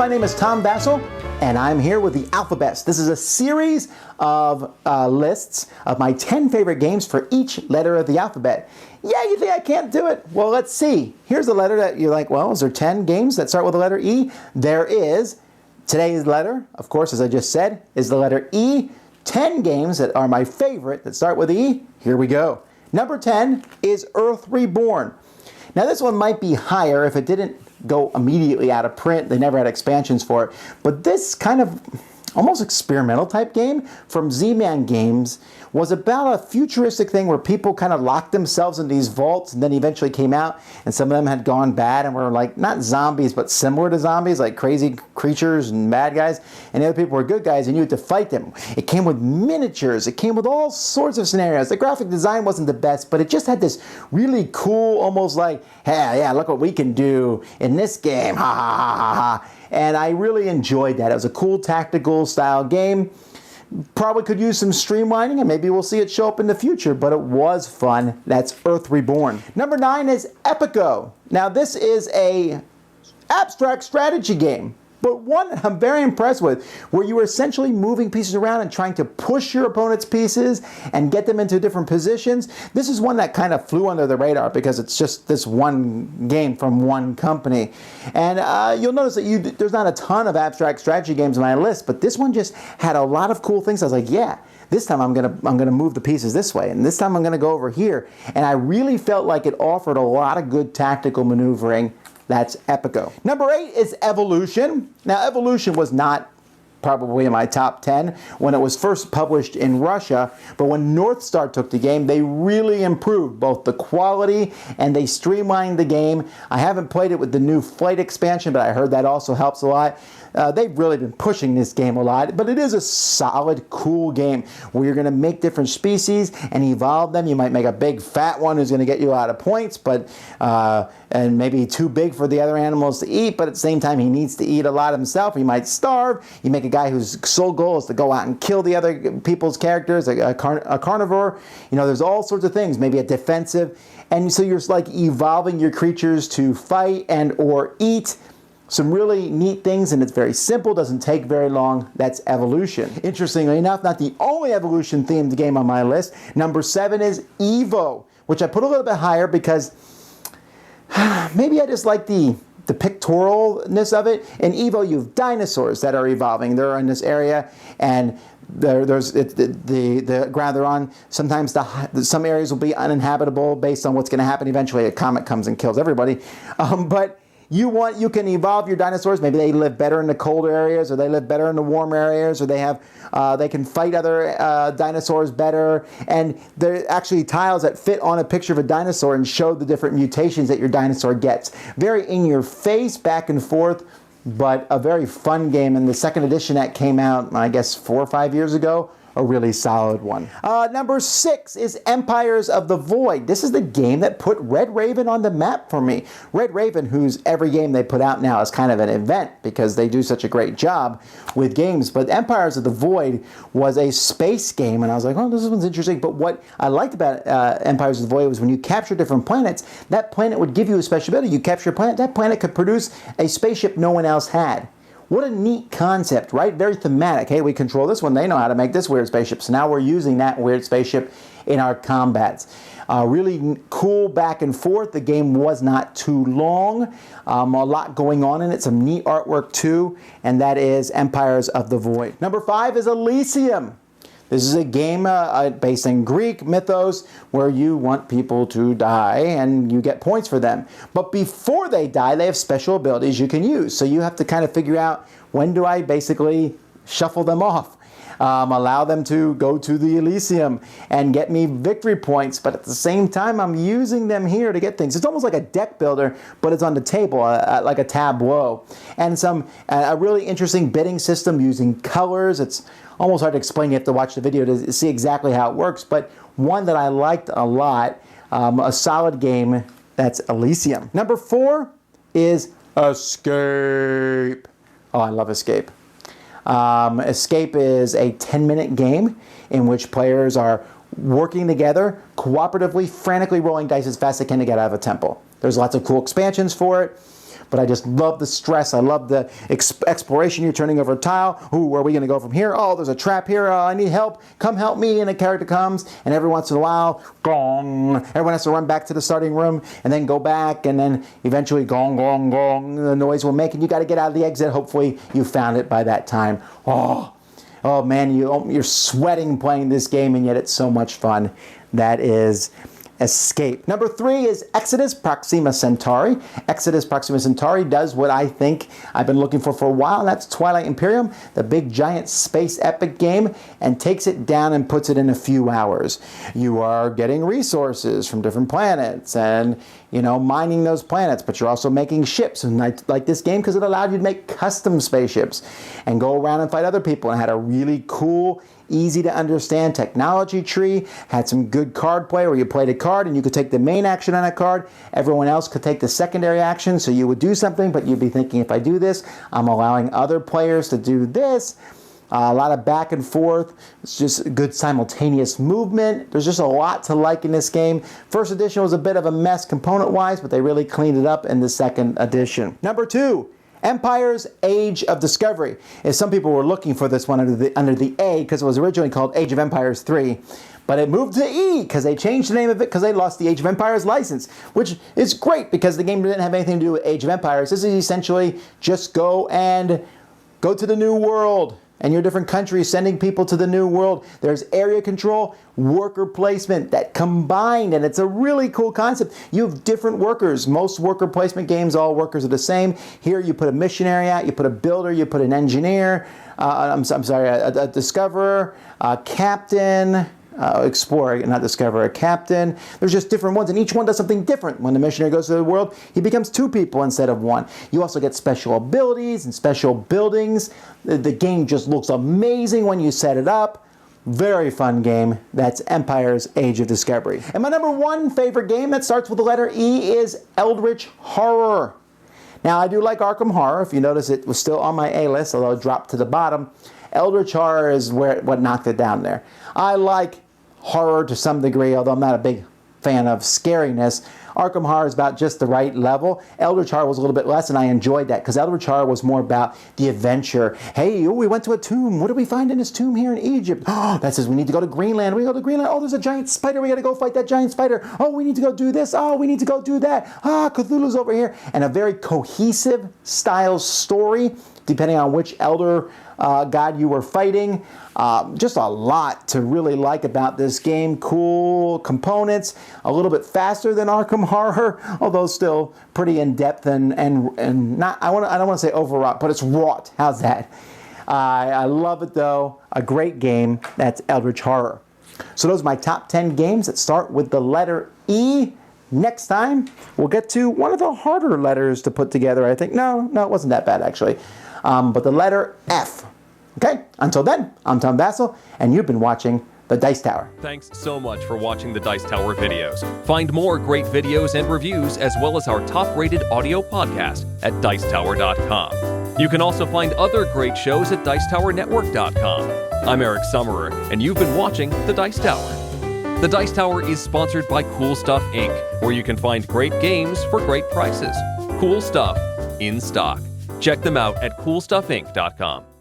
my name is Tom Vasel, and I'm here with the AlphaBest. This is a series of lists of my 10 favorite games for each letter of the alphabet. Yeah, you think I can't do it? Well, let's see. Here's a letter that you're like, well, is there 10 games that start with the letter E? There is. Today's letter, of course, as I just said, is the letter E. 10 games that are my favorite that start with E. Here we go. Number 10 is Earth Reborn. Now this one might be higher if it didn't go immediately out of print. They never had expansions for it. But this kind of almost experimental type game from Z-Man Games was about a futuristic thing where people kind of locked themselves in these vaults and then eventually came out, and some of them had gone bad and were like not zombies but similar to zombies, like crazy creatures and bad guys, and the other people were good guys and you had to fight them. It came with miniatures, it came with all sorts of scenarios. The graphic design wasn't the best, but it just had this really cool, almost like, hey, yeah, look what we can do in this game, ha ha ha ha ha. And I really enjoyed that. It was a cool tactical style game. Probably could use some streamlining, and maybe we'll see it show up in the future, but it was fun. That's Earth Reborn. Number 9 is Epico. Now this is a abstract strategy game, but one I'm very impressed with, where you were essentially moving pieces around and trying to push your opponent's pieces and get them into different positions. This is one that kind of flew under the radar because it's just this one game from one company. And you'll notice that there's not a ton of abstract strategy games on my list, but this one just had a lot of cool things. I was like, yeah, this time I'm gonna move the pieces this way, and this time I'm gonna go over here. And I really felt like it offered a lot of good tactical maneuvering. That's Epico. Number 8 is Evolution. Now, Evolution was not probably in my top 10 when it was first published in Russia, but when North Star took the game, they really improved both the quality and they streamlined the game. I haven't played it with the new Flight expansion, but I heard that also helps a lot. They've really been pushing this game a lot, but it is a solid, cool game where you're going to make different species and evolve them. You might make a big fat one who's going to get you a lot of points, but and maybe too big for the other animals to eat, but at the same time he needs to eat a lot himself. He might starve. You make a guy whose sole goal is to go out and kill the other people's characters, a carnivore. You know, there's all sorts of things, maybe a defensive. And so you're like evolving your creatures to fight and or eat. Some really neat things, and it's very simple, doesn't take very long. That's Evolution. Interestingly enough, not the only Evolution themed game on my list. Number 7 is Evo, which I put a little bit higher because maybe I just like the pictorialness of it. In Evo, you have dinosaurs that are evolving. They're in this area, and the ground they're on, sometimes some areas will be uninhabitable based on what's going to happen. Eventually, a comet comes and kills everybody. But you can evolve your dinosaurs. Maybe they live better in the cold areas, or they live better in the warm areas, or they can fight other dinosaurs better. And there are actually tiles that fit on a picture of a dinosaur and show the different mutations that your dinosaur gets. Very in your face, back and forth, but a very fun game. And the second edition that came out, I guess 4 or 5 years ago, a really solid one. Number 6 is Empires of the Void. This is the game that put Red Raven on the map for me. Red Raven, whose every game they put out now is kind of an event because they do such a great job with games. But Empires of the Void was a space game, and I was like, oh, this one's interesting. But what I liked about Empires of the Void was when you capture different planets, that planet would give you a special ability. You capture a planet, that planet could produce a spaceship no one else had. What a neat concept, right? Very thematic. Hey, we control this one. They know how to make this weird spaceship. So now we're using that weird spaceship in our combats. Really cool back and forth. The game was not too long. A lot going on in it. Some neat artwork too. And that is Empires of the Void. Number 5 is Elysium. This is a game based in Greek mythos where you want people to die and you get points for them. But before they die, they have special abilities you can use. So you have to kind of figure out, when do I basically shuffle them off? Allow them to go to the Elysium and get me victory points, but at the same time I'm using them here to get things. It's almost like a deck builder, but it's on the table, like a tableau. And a really interesting bidding system using colors. It's almost hard to explain. You have to watch the video to see exactly how it works, but one that I liked a lot, a solid game. That's Elysium. Number 4 is Escape. Oh, I love Escape. Escape is a 10-minute game in which players are working together, cooperatively, frantically rolling dice as fast as they can to get out of a temple. There's lots of cool expansions for it, but I just love the stress. I love the exploration. You're turning over a tile. Ooh, where are we going to go from here? Oh, there's a trap here. Oh, I need help. Come help me. And a character comes, and every once in a while, gong. Everyone has to run back to the starting room and then go back, and then eventually gong, gong, gong. The noise will make, and you got to get out of the exit. Hopefully, you found it by that time. Oh man, you're sweating playing this game, and yet it's so much fun. That is Escape. Number 3 is Exodus Proxima Centauri. Exodus Proxima Centauri does what I think I've been looking for a while, and that's Twilight Imperium, the big giant space epic game, and takes it down and puts it in a few hours. You are getting resources from different planets and, mining those planets, but you're also making ships, and I like this game because it allowed you to make custom spaceships and go around and fight other people, and had a really cool, easy to understand technology tree, had some good card play where you played a card and you could take the main action on a card, everyone else could take the secondary action, so you would do something, but you'd be thinking, if I do this, I'm allowing other players to do this. A lot of back and forth. It's just good simultaneous movement. There's just a lot to like in this game. First edition was a bit of a mess component-wise, but they really cleaned it up in the second edition. Number 2, Empire's Age of Discovery. As some people were looking for this one under the A, because it was originally called Age of Empires 3, but it moved to E because they changed the name of it because they lost the Age of Empires license, which is great because the game didn't have anything to do with Age of Empires. This is essentially just go to the new world. And your different countries sending people to the new world. There's area control, worker placement that combined, and it's a really cool concept. You have different workers. Most worker placement games, all workers are the same. Here you put a missionary out, you put a builder, you put an engineer, a discoverer, a captain, explorer, not discoverer, a captain. There's just different ones, and each one does something different. When the missionary goes to the world, he becomes 2 people instead of 1. You also get special abilities and special buildings. The game just looks amazing when you set it up. Very fun game. That's Empire's Age of Discovery. And my number 1 favorite game that starts with the letter E is Eldritch Horror. Now, I do like Arkham Horror. If you notice, it was still on my A list, although it dropped to the bottom. Eldritch Horror is what knocked it down there. I like horror to some degree, although I'm not a big fan of scariness. Arkham Horror is about just the right level. Eldritch Horror was a little bit less, and I enjoyed that because Eldritch Horror was more about the adventure. Hey, we went to a tomb. What did we find in this tomb here in Egypt? Oh, that says we need to go to Greenland. We go to Greenland. Oh, there's a giant spider. We got to go fight that giant spider. Oh, we need to go do this. Oh, we need to go do that. Cthulhu's over here. And a very cohesive style story, depending on which elder god you were fighting. Just a lot to really like about this game. Cool components, a little bit faster than Arkham Horror, although still pretty in-depth and not, I don't want to say overwrought, but it's wrought. How's that? I love it though. A great game. That's Eldritch Horror. So those are my top 10 games that start with the letter E. Next time, we'll get to one of the harder letters to put together, I think. No, it wasn't that bad, actually. But the letter F. Okay, until then, I'm Tom Vasel, and you've been watching The Dice Tower. Thanks so much for watching the Dice Tower videos. Find more great videos and reviews, as well as our top-rated audio podcast at Dicetower.com. You can also find other great shows at DicetowerNetwork.com. I'm Eric Summerer, and you've been watching The Dice Tower. The Dice Tower is sponsored by Cool Stuff Inc., where you can find great games for great prices. Cool stuff in stock. Check them out at CoolStuffInc.com.